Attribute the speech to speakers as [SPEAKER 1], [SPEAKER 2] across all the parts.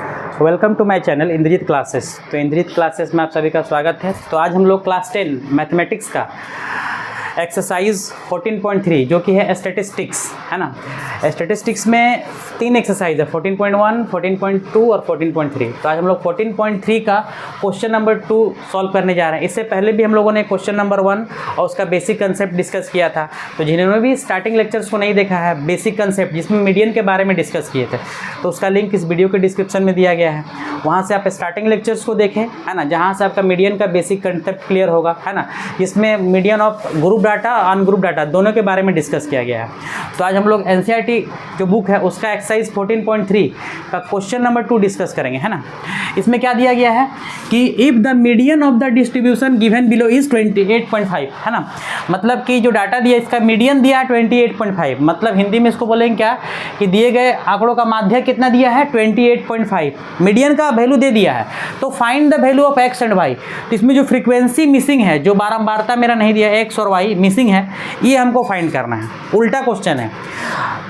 [SPEAKER 1] Welcome to my channel Indrajeet classes. तो Indrajeet classes में आप सभी का स्वागत है। तो आज हम लोग क्लास 10 मैथमेटिक्स का एक्सरसाइज 14.3 जो कि है स्टैटिस्टिक्स, है ना। स्टैटिस्टिक्स में 3 एक्सरसाइज है, 14.1, 14.2 और 14.3। तो आज हम लोग 14.3 का क्वेश्चन नंबर 2 सॉल्व करने जा रहे हैं। इससे पहले भी हम लोगों ने क्वेश्चन नंबर 1 और उसका बेसिक कंसेप्ट डिस्कस किया था। तो जिन्होंने भी स्टार्टिंग लेक्चर्स को नहीं देखा है, बेसिक कंसेप्ट जिसमें मीडियन के बारे में डिस्कस किए थे, तो उसका लिंक इस वीडियो के डिस्क्रिप्शन में दिया गया है। वहाँ से आप स्टार्टिंग लेक्चर्स को देखें, है ना, जहाँ से आपका मीडियन का बेसिक कंसेप्ट क्लियर होगा, है ना। इसमें median of group data, ungroup data दोनों के बारे में डिस्कस किया गया है। तो आज हम लोग एनसीईआरटी जो बुक है उसका एक्सरसाइज 14.3 का क्वेश्चन नंबर 2 डिस्कस करेंगे, है ना। इसमें क्या दिया गया है कि if the median of the distribution given below is 28.5, है ना। मतलब कि जो डाटा दिया इसका मीडियन दिया है 28.5। मतलब हिंदी में इसको बोलेंगे क्या कि दिए गए आंकड़ों का माध्य कितना दिया है 28.5, मीडियन का वैल्यू दे दिया है। तो find the value of X and Y. तो इसमें जो फ्रीक्वेंसी मिसिंग है, जो बारंबारता मेरा नहीं दिया, एक्स और वाई मिसिंग है, ये हमको फाइंड करना है। उल्टा क्वेश्चन है।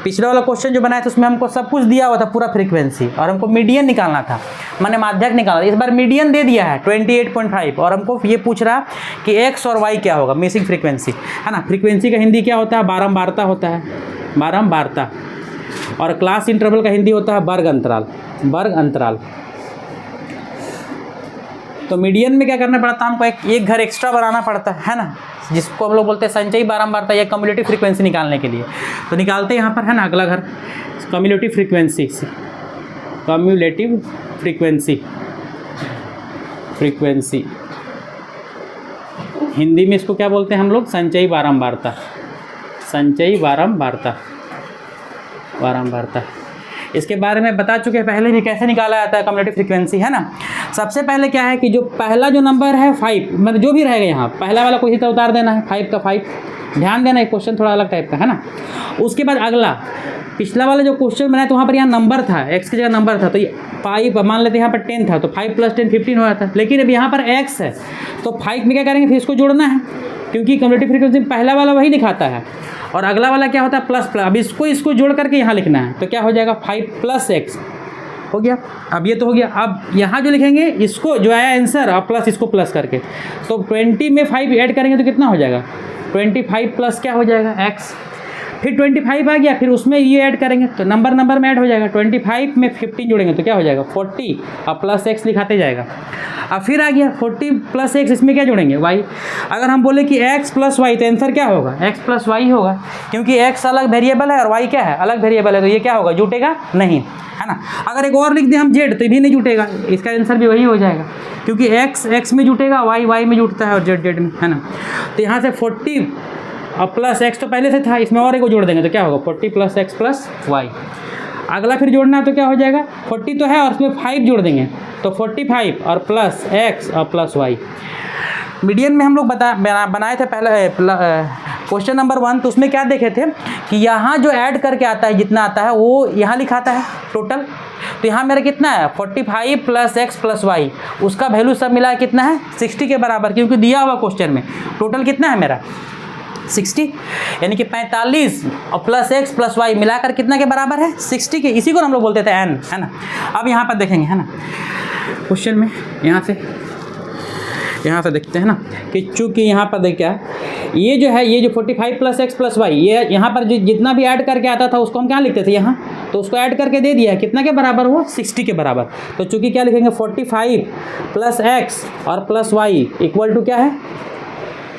[SPEAKER 1] पिछला वाला क्वेश्चन जो बनाया था उसमें हमको सब कुछ दिया हुआ था, पूरा फ्रीक्वेंसी, और हमको मीडियन निकालना था, माने माध्यक निकालना। इस बार मीडियन दे दिया है 28.5 और हमको ये पूछ रहा कि एक्स और वाई क्या होगा, मिसिंग फ्रीक्वेंसी, है ना। फ्रीक्वेंसी का हिंदी क्या होता है, बारंबारता होता है, बारंबारता। और क्लास इंटरवल का हिंदी होता है वर्ग अंतराल, वर्ग अंतराल। तो मीडियन में क्या करना पड़ता है, हमको एक घर एक्स्ट्रा बनाना पड़ता है ना, जिसको हम लोग बोलते हैं संचयी बारंबारता या कम्युलेटिव फ्रीक्वेंसी निकालने के लिए। तो निकालते हैं यहाँ पर, है ना, अगला घर cumulative frequency, cumulative frequency, frequency Hindi में इसको क्या बोलते हैं हम लोग, संचयी बारंबारता, संचयी बारंबारता, बारंबारता। इसके बारे में बता चुके हैं पहले भी, कैसे निकाला जाता है कम्युलेटिव फ्रीक्वेंसी, है ना। सबसे पहले क्या है कि जो पहला जो नंबर है 5, मतलब जो भी रहेगा यहाँ पहला वाला कोई तरह उतार देना है, 5 का 5। ध्यान देना, एक क्वेश्चन थोड़ा अलग टाइप का, है ना। उसके बाद अगला पिछला वाला जो क्वेश्चन बनाया तो वहाँ पर यहाँ नंबर था, एक्स की जगह नंबर था, तो ये 5 मान लेते हैं, यहाँ पर 10 था तो 5 + 10 15 हो जाता है। लेकिन अब यहाँ पर एक्स है तो 5 में क्या करेंगे, फिर इसको जोड़ना है, क्योंकि कम्युलेटिव फ्रीक्वेंसी में पहला वाला वही दिखाता है और अगला वाला क्या होता है प्लस प्लस। अब इसको जोड़ करके यहाँ लिखना है, तो क्या हो जाएगा 5 + x हो गया। अब ये तो हो गया। अब यहाँ जो लिखेंगे इसको जो आया आंसर और प्लस इसको प्लस करके, तो 20 में 5 ऐड करेंगे तो कितना हो जाएगा 25 प्लस क्या हो जाएगा x। फिर 25 आ गया, फिर उसमें ये ऐड करेंगे तो नंबर में ऐड हो जाएगा। 25 में 15 जोड़ेंगे तो क्या हो जाएगा 40 और प्लस x लिखाते जाएगा। अब फिर आ गया 40 + x, इसमें क्या जोड़ेंगे y। अगर हम बोले कि x + y तो आंसर क्या होगा x + y होगा, क्योंकि x अलग वेरिएबल है और y क्या है, अलग वेरिएबल है, तो ये क्या होगा, जुटेगा नहीं, है ना। अगर एक और लिख दें हम z तो भी नहीं जुटेगा, इसका आंसर भी वही हो जाएगा, क्योंकि x में जुटेगा, y में जुटता है और z में, है ना। तो यहाँ से 40 और प्लस x तो पहले से था, इसमें और एक को जोड़ देंगे तो क्या होगा 40 + x + y। अगला फिर जोड़ना है तो क्या हो जाएगा 40 तो है और उसमें 5 जोड़ देंगे तो 45 और प्लस x और प्लस y। मीडियन में हम लोग बनाए थे पहले क्वेश्चन नंबर 1, तो उसमें क्या देखे थे कि यहाँ जो ऐड करके आता है जितना आता है वो यहाँ लिखाता है टोटल। तो यहाँ मेरा कितना है 45 + x + y, उसका वैल्यू सब मिला कितना है 60 के बराबर, क्योंकि दिया हुआ क्वेश्चन में टोटल कितना है मेरा 60, यानी कि 45 और प्लस x + y मिलाकर कितना के बराबर है 60 के। इसी को हम लोग बोलते थे n, है ना। अब यहाँ पर देखेंगे, है ना, क्वेश्चन में यहाँ से देखते हैं ना कि चूँकि यहाँ पर देखिए ये जो है, ये जो 45 + x + y, ये यहाँ पर जितना भी ऐड करके आता था उसको हम क्या लिखते थे यहाँ, तो उसको ऐड करके दे दिया है कितना के बराबर हो 60 के बराबर। तो चूँकि क्या लिखेंगे 45 + x और प्लस y इक्वल टू क्या है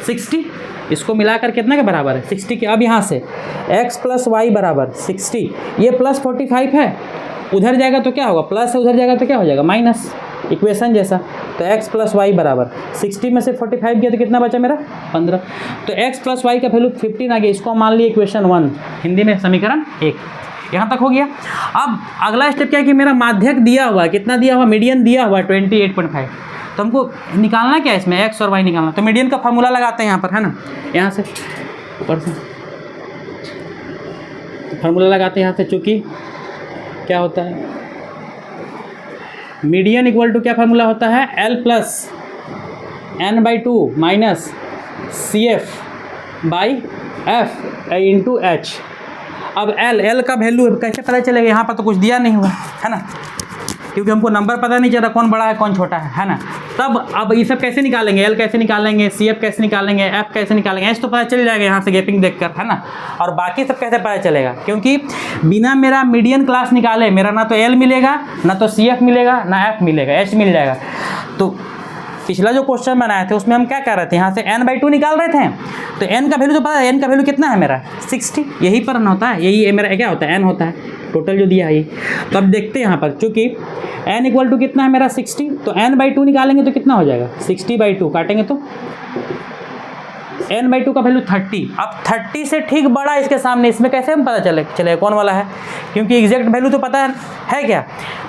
[SPEAKER 1] 60, इसको मिलाकर कितना के बराबर है 60 के। अब यहाँ से x + y बराबर 60, ये प्लस 45 है, उधर जाएगा तो क्या होगा प्लस है, उधर जाएगा तो क्या हो जाएगा माइनस, इक्वेशन जैसा। तो x + y बराबर 60 में से 45 गया तो कितना बचा मेरा 15। तो x + y का वैल्यू 15 आ गया, इसको मान लिया इक्वेशन 1, हिंदी में समीकरण 1। यहाँ तक हो गया। अब अगला स्टेप क्या है कि मेरा माध्यक दिया हुआ है, कितना दिया हुआ, मीडियन दिया हुआ 28.5। तो हमको निकालना क्या है इसमें, x और y निकालना। तो मीडियन का फार्मूला लगाते हैं यहाँ पर, है ना, यहाँ से ऊपर से फार्मूला लगाते हैं यहाँ से, चूँकि क्या होता है मीडियन इक्वल टू क्या फार्मूला होता है L + n/2 minus CF/F × H। अब L का वैल्यू कैसे पता चलेगा, यहाँ पर तो कुछ दिया नहीं हुआ है ना। क्योंकि हमको नंबर पता नहीं चल रहा कौन बड़ा है कौन छोटा है ना। तब अब ये सब कैसे निकालेंगे, एल कैसे निकालेंगे, सी एफ कैसे निकालेंगे, एफ कैसे निकालेंगे, एच तो पता चल जाएगा यहाँ से गैपिंग देखकर, है ना। और बाकी सब कैसे पता चलेगा, क्योंकि बिना मेरा मीडियन क्लास निकाले मेरा ना तो एल मिलेगा, ना तो सी एफ मिलेगा, ना एफ मिलेगा, एच मिल जाएगा। तो पिछला जो क्वेश्चन बनाए थे उसमें हम क्या कर रहे थे, यहाँ से n/2 निकाल रहे थे। तो n का वैल्यू तो पता है, n का वैल्यू कितना है मेरा 60, यही पर होता है, यही मेरा क्या होता है n होता है, टोटल जो दिया है ये। तो अब देखते हैं यहाँ पर, चूँकि n इक्वल टू कितना है मेरा 60, तो n/2 निकालेंगे तो कितना हो जाएगा 60/2, काटेंगे तो n/2 का वैल्यू 30। अब 30 से ठीक बड़ा इसके सामने, इसमें कैसे हम पता चलेगा कौन वाला है, क्योंकि एग्जैक्ट वैल्यू तो पता है क्या,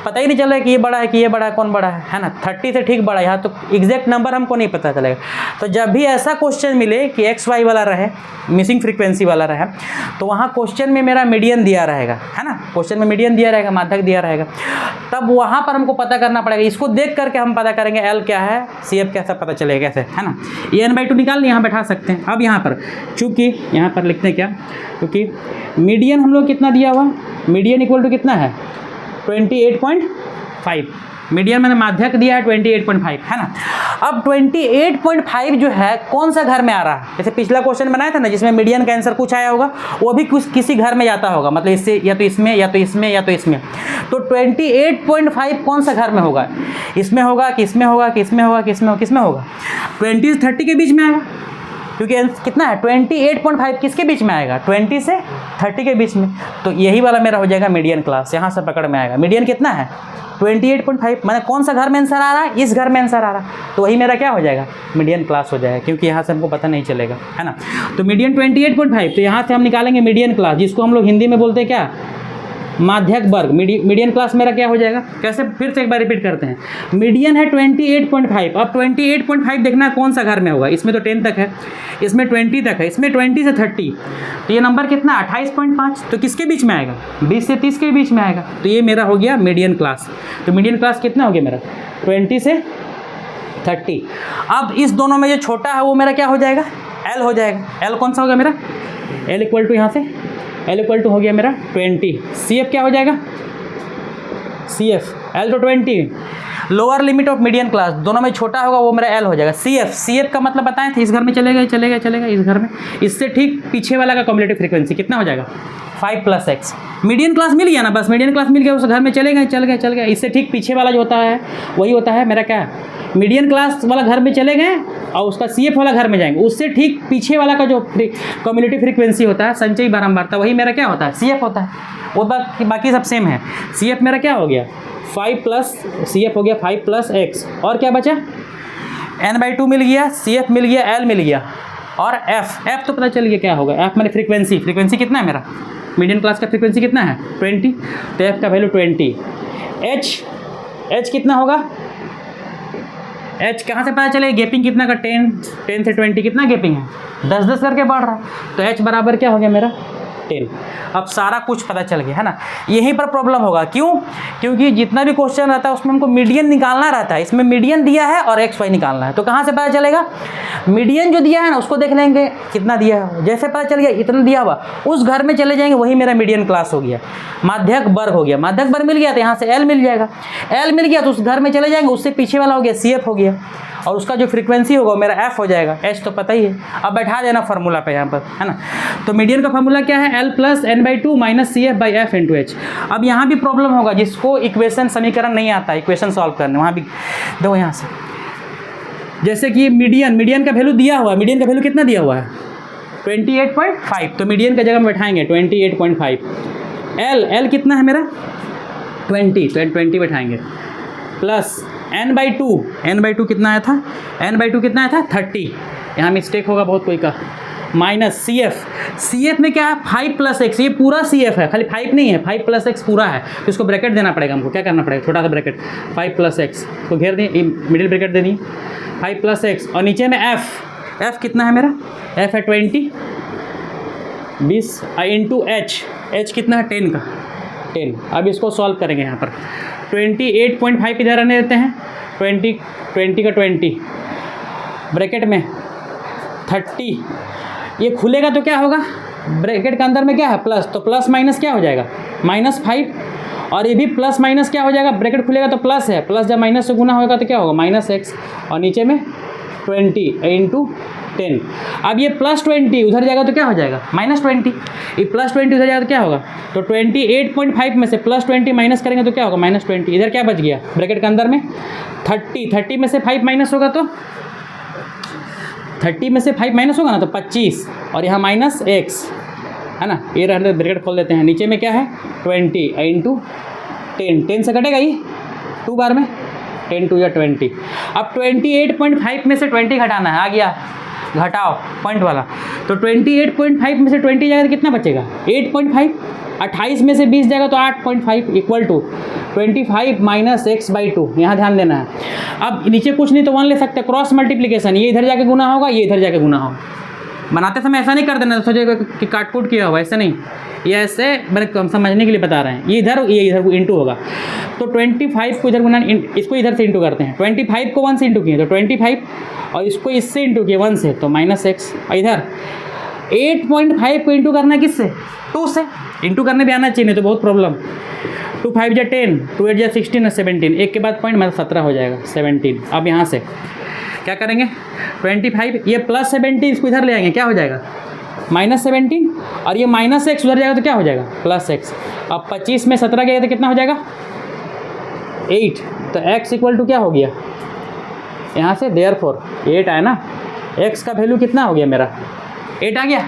[SPEAKER 1] पता ही नहीं चल रहा है कि ये बड़ा है कि ये बड़ा है, कौन बड़ा है ना। 30 से ठीक बड़ा है यहाँ, तो एग्जैक्ट नंबर हमको नहीं पता चलेगा। तो जब भी ऐसा क्वेश्चन मिले कि XY वाला रहे, मिसिंग फ्रीक्वेंसी वाला रहे, तो वहाँ क्वेश्चन में मेरा मीडियन दिया रहेगा, है ना, क्वेश्चन में मीडियन दिया रहेगा, माध्यक दिया रहेगा, तब वहाँ पर हमको पता करना पड़ेगा। इसको देख करके हम पता करेंगे L क्या है, CF कैसा पता चलेगा कैसे, है ना। ये n/2 निकाल यहाँ बैठा सकते हैं। अब यहाँ पर चूँकि यहाँ पर लिखते हैं क्या, क्योंकि मीडियन हम लोग कितना दिया हुआ, मीडियन इक्वल टू कितना है 28.5, मीडियन मैंने माध्यक दिया है 28.5, है ना। अब 28.5 जो है कौन सा घर में आ रहा है, जैसे पिछला क्वेश्चन बनाया था ना जिसमें मीडियन का आंसर कुछ आया होगा, वो भी कुछ किसी घर में जाता होगा, मतलब इससे या तो इसमें या तो इसमें या तो इसमें। तो 28.5 कौन सा घर में होगा, इसमें होगा कि इसमें होगा कि इसमें होगा कि इसमें होगा, किसमें होगा 20 से 30 के बीच में आएगा, क्योंकि कितना है 28.5 किसके बीच में आएगा 20 से 30 के बीच में। तो यही वाला मेरा हो जाएगा मीडियन क्लास, यहाँ से पकड़ में आएगा। मीडियन कितना है 28.5, मैंने कौन सा घर में आंसर आ रहा है, इस घर में आंसर आ रहा है, तो वही मेरा क्या हो जाएगा मीडियन क्लास हो जाएगा, क्योंकि यहाँ से हमको पता नहीं चलेगा, है ना। तो मीडियन 28.5, तो यहाँ से हम निकालेंगे मीडियन क्लास, जिसको हम लोग हिंदी में बोलते हैं क्या, माध्यक वर्ग। मीडियन क्लास मेरा क्या हो जाएगा, कैसे, फिर से एक बार रिपीट करते हैं। मीडियन है 28.5, अब 28.5 देखना है कौन सा घर में होगा, इसमें तो 10 तक है, इसमें 20 तक है, इसमें 20 से 30, तो ये नंबर कितना 28.5, तो किसके बीच में आएगा 20 से 30 के बीच में आएगा। तो ये मेरा हो गया मीडियन क्लास। तो मीडियन क्लास कितना हो गया मेरा 20 से 30। अब इस दोनों में जो छोटा है वो मेरा क्या हो जाएगा L हो जाएगा। L कौन सा हो गया मेरा, L इक्वल टू यहाँ से L इक्वल टू हो गया मेरा 20। CF क्या हो जाएगा, CF L तो 20, lower limit of median class, दोनों में छोटा होगा वो मेरा L हो जाएगा। CF का मतलब बताएं थे, इस घर में चलेगा इस घर में, इससे ठीक पीछे वाला का कम्युलेटिव फ्रीक्वेंसी कितना हो जाएगा 5 + x। मीडियन क्लास मिल गया ना, बस मीडियन क्लास मिल गया, उस घर में चल गए। इससे ठीक पीछे वाला जो होता है वही होता है मेरा क्या, मीडियन क्लास वाला घर में चले गए और उसका CF वाला घर में जाएंगे, उससे ठीक पीछे वाला का जो कम्युलेटिव फ्रीक्वेंसी होता है, संचयी बारंबारता, वही मेरा क्या होता है CF होता है। वो बाकी सब सेम है। CF मेरा क्या हो गया 5 + CF हो गया 5 + x, और क्या बचा n/2 मिल गया, CF मिल गया, L मिल गया, और F तो पता चल गया क्या होगा। F मैंने फ्रीक्वेंसी कितना है मेरा, मीडियन क्लास का फ्रीक्वेंसी कितना है 20, तो F का वैल्यू 20। H कितना होगा, H कहाँ से पता चले, गैपिंग कितना का 10 से 20 कितना गैपिंग है 10 करके बढ़ रहा है, तो H बराबर क्या हो गया मेरा 10। अब सारा कुछ पता चल गया, है ना। यहीं पर प्रॉब्लम होगा, क्यों, क्योंकि जितना भी क्वेश्चन रहता है उसमें हमको मीडियन निकालना रहता है, इसमें मीडियन दिया है और XY निकालना है। तो कहाँ से पता चलेगा, मीडियन जो दिया है ना उसको देख लेंगे कितना दिया है, जैसे पता चल गया इतना दिया हुआ, उस घर में चले जाएंगे, वही मेरा मीडियन क्लास हो गया। माध्यक वर्ग हो गया, माध्यक वर्ग मिल गया तो यहाँ से L मिल जाएगा, L मिल गया तो उस घर में चले जाएंगे, उससे पीछे वाला हो गया CF हो गया, और उसका जो फ्रीक्वेंसी होगा मेरा F हो जाएगा। H तो पता ही है, अब बैठा देना फार्मूला पे यहाँ पर, है ना। तो मीडियन का फार्मूला क्या है, L + n/2 - CF/F × H। अब यहाँ भी प्रॉब्लम होगा, जिसको इक्वेशन समीकरण नहीं आता, इक्वेशन सॉल्व करने, वहाँ भी दो यहाँ से, जैसे कि मीडियन का वैल्यू दिया हुआ है, मीडियन का वैल्यू कितना दिया हुआ है 28.5, तो मीडियन का जगह में बैठाएंगे 28.5। L कितना है मेरा 20, तो 20 बैठाएंगे, प्लस n/2 कितना आया था, n/2 कितना आया था 30, यहाँ मिस्टेक होगा बहुत कोई का, माइनस CF में क्या है 5 + x, ये पूरा CF है, खाली 5 नहीं है, 5 + x पूरा है, तो इसको ब्रैकेट देना पड़ेगा हमको, क्या करना पड़ेगा, छोटा सा ब्रैकेट 5 + x को घेर दिए, मिडिल ब्रैकेट दे दी 5 + x, और नीचे में F कितना है मेरा, F है 20 इंटू H कितना है 10 का 10। अब इसको सॉल्व करेंगे, यहाँ पर 28.5 इधर आने देते हैं, 20 का 20 ब्रैकेट में 30, ये खुलेगा तो क्या होगा, ब्रैकेट के अंदर में क्या है प्लस, तो प्लस माइनस क्या हो जाएगा -5, और ये भी प्लस माइनस क्या हो जाएगा, ब्रैकेट खुलेगा तो प्लस है, प्लस जब माइनस से गुना होगा तो क्या होगा माइनस एक्स, और नीचे में 20 इंटू 10। अब ये प्लस 20 उधर जाएगा तो क्या हो जाएगा माइनस 20, ये प्लस 20 उधर जाएगा तो क्या होगा, तो 28.5 में से प्लस 20 माइनस करेंगे तो क्या होगा माइनस 20, इधर क्या बच गया ब्रैकेट के अंदर में 30 में से 5 माइनस होगा तो 30 में से 5 माइनस होगा ना तो 25, और यहाँ माइनस एक्स है ना, ये रहने ब्रैकेट खोल देते हैं, नीचे में क्या है 20 इंटू 10 से कटेगा ये 2 बार में 10 2 या 20। अब 28.5 में से 20 घटाना है, आ गया घटाओ पॉइंट वाला, तो 28.5 में से 20 जाएगा तो कितना बचेगा 8.5, 28 में से 20 जाएगा तो 8.5 equal to 25 minus X by 2, यहाँ ध्यान देना है। अब नीचे कुछ नहीं तो 1 ले सकते, क्रॉस मल्टीप्लिकेशन, ये इधर जाके गुना होगा, ये इधर जाके गुना होगा। बनाते समय ऐसा नहीं कर देना सोचेगा कि काटकूट किया हुआ, ऐसा नहीं, ये ऐसे मैंने समझने के लिए बता रहे हैं, ये इधर इंटू होगा, तो 25 को इधर गुना, इसको इधर से इंटू करते हैं, 25 को 1 से इंटू किए तो 25, और इसको इससे इंटू किए 1 से तो माइनस एक्स, और इधर 8.5 को इंटू करना है किससे 2 से, इंटू करने भी आना चाहिए नहीं तो बहुत प्रॉब्लम। 2 5 जा 10, 2 8 जा 16 और 17, एक के बाद पॉइंट मतलब 17 हो जाएगा 17। अब यहाँ से क्या करेंगे 25, ये प्लस 17 इसको इधर ले आएंगे, क्या हो जाएगा माइनस 17, और ये माइनस एक्स उधर जाएगा तो क्या हो जाएगा प्लस एक्स। अब 25 में 17 गया तो कितना हो जाएगा 8, तो x इक्वल टू क्या हो गया यहाँ से देयरफॉर 8 आया ना, x का वैल्यू कितना हो गया मेरा 8 आ गया,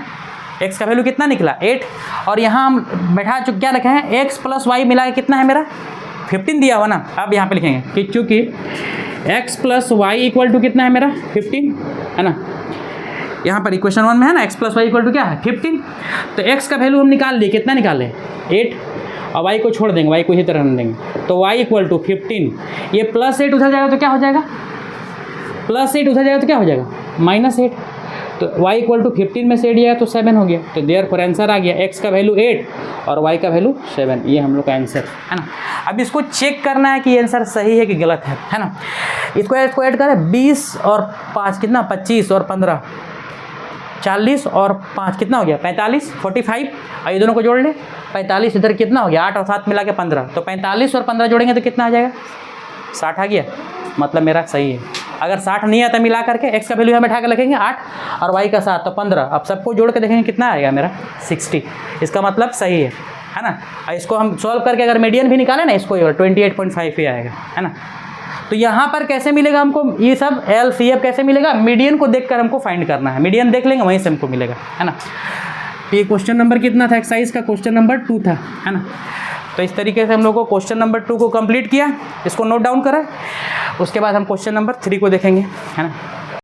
[SPEAKER 1] x का वैल्यू कितना निकला 8, और यहाँ हम बैठा चुके क्या रखे हैं x प्लस वाई मिला के कितना है मेरा 15 दिया हुआ ना। अब यहाँ पे लिखेंगे कि चूँकि x plus Y equal to कितना है मेरा 15 है ना, यहाँ पर इक्वेशन 1 में है ना x plus Y equal to क्या है 15, तो x का वैल्यू हम निकाल लिए, कितना निकाले 8, और y को छोड़ देंगे, y को इसी तरह रख देंगे, तो y इक्वल टू 15, ये प्लस 8 उधर जाएगा तो क्या हो जाएगा प्लस 8 उधर जाएगा तो क्या हो जाएगा माइनस 8, तो y इक्वल टू 15 में से 8 जाएगा तो 7 हो गया, तो देयरफॉर आंसर आ गया x का वैल्यू 8 और y का वैल्यू 7, ये हम लोग का आंसर है ना। अब इसको चेक करना है कि ये आंसर सही है कि गलत है ना। इसको ऐड करें 20 और 5 कितना 25 और 15 40 और 5 कितना हो गया 45, 45, और ये दोनों को जोड़ ले 45, इधर कितना हो गया 8 और 7 मिला के 15, तो 45 और 15 जोड़ेंगे तो कितना आ जाएगा 60 आ गया, मतलब मेरा सही है। अगर 60 नहीं आता मिला करके x का वैल्यू यहाँ बैठा के लिखेंगे 8 और y का 7 तो 15, अब सबको जोड़ के देखेंगे कितना आएगा मेरा 60, इसका मतलब सही है ना। और इसको हम सॉल्व करके अगर मीडियन भी निकालें ना इसको 28.5 ही आएगा है ना। तो यहाँ पर कैसे मिलेगा हमको ये सब LCF कैसे मिलेगा, मीडियन को देखकर हमको फाइंड करना है, मीडियन देख लेंगे वहीं से हमको मिलेगा है ना। ये क्वेश्चन नंबर कितना था एक्सरसाइज का, क्वेश्चन नंबर 2 था है ना। तो इस तरीके से हम लोग को क्वेश्चन नंबर 2 को कंप्लीट किया, इसको नोट डाउन करा, उसके बाद हम क्वेश्चन नंबर 3 को देखेंगे है ना।